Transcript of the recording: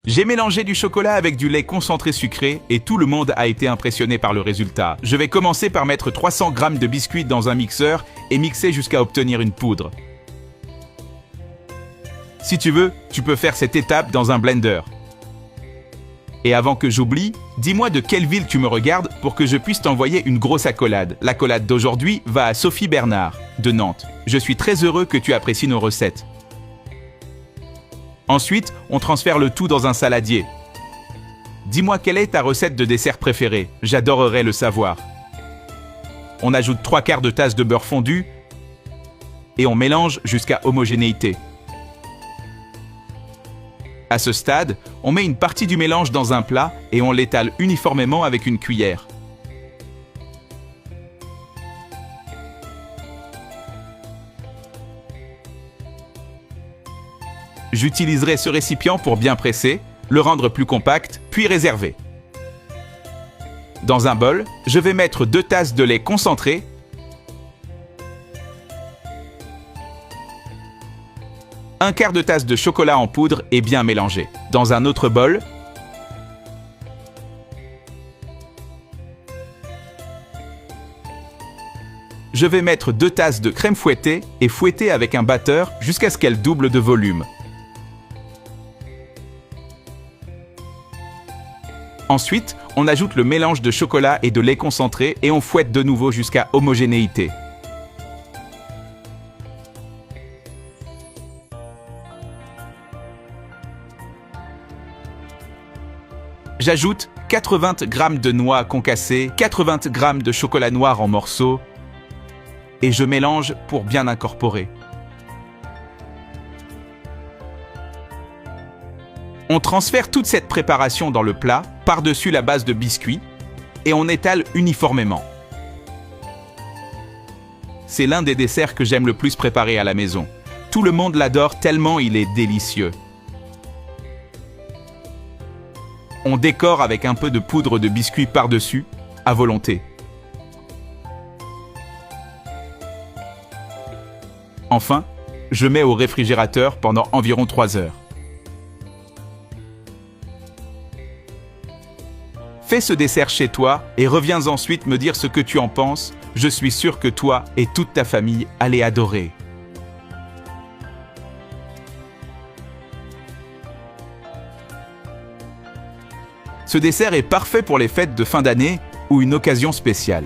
J'ai mélangé du chocolat avec du lait concentré sucré et tout le monde a été impressionné par le résultat. Je vais commencer par mettre 300 g de biscuits dans un mixeur et mixer jusqu'à obtenir une poudre. Si tu veux, tu peux faire cette étape dans un blender. Et avant que j'oublie, dis-moi de quelle ville tu me regardes pour que je puisse t'envoyer une grosse accolade. L'accolade d'aujourd'hui va à Sophie Bernard, de Nantes. Je suis très heureux que tu apprécies nos recettes. Ensuite, on transfère le tout dans un saladier. Dis-moi quelle est ta recette de dessert préférée, j'adorerais le savoir. On ajoute 3/4 de tasse de beurre fondu et on mélange jusqu'à homogénéité. À ce stade, on met une partie du mélange dans un plat et on l'étale uniformément avec une cuillère. J'utiliserai ce récipient pour bien presser, le rendre plus compact, puis réserver. Dans un bol, je vais mettre 2 tasses de lait concentré, un quart de tasse de chocolat en poudre et bien mélangé. Dans un autre bol, je vais mettre 2 tasses de crème fouettée et fouetter avec un batteur jusqu'à ce qu'elle double de volume. Ensuite, on ajoute le mélange de chocolat et de lait concentré et on fouette de nouveau jusqu'à homogénéité. J'ajoute 80 g de noix concassées, 80 g de chocolat noir en morceaux et je mélange pour bien incorporer. On transfère toute cette préparation dans le plat, par-dessus la base de biscuits, et on étale uniformément. C'est l'un des desserts que j'aime le plus préparer à la maison. Tout le monde l'adore tellement il est délicieux. On décore avec un peu de poudre de biscuit par-dessus, à volonté. Enfin, je mets au réfrigérateur pendant environ 3 heures. Fais ce dessert chez toi et reviens ensuite me dire ce que tu en penses. Je suis sûr que toi et toute ta famille allez adorer. Ce dessert est parfait pour les fêtes de fin d'année ou une occasion spéciale.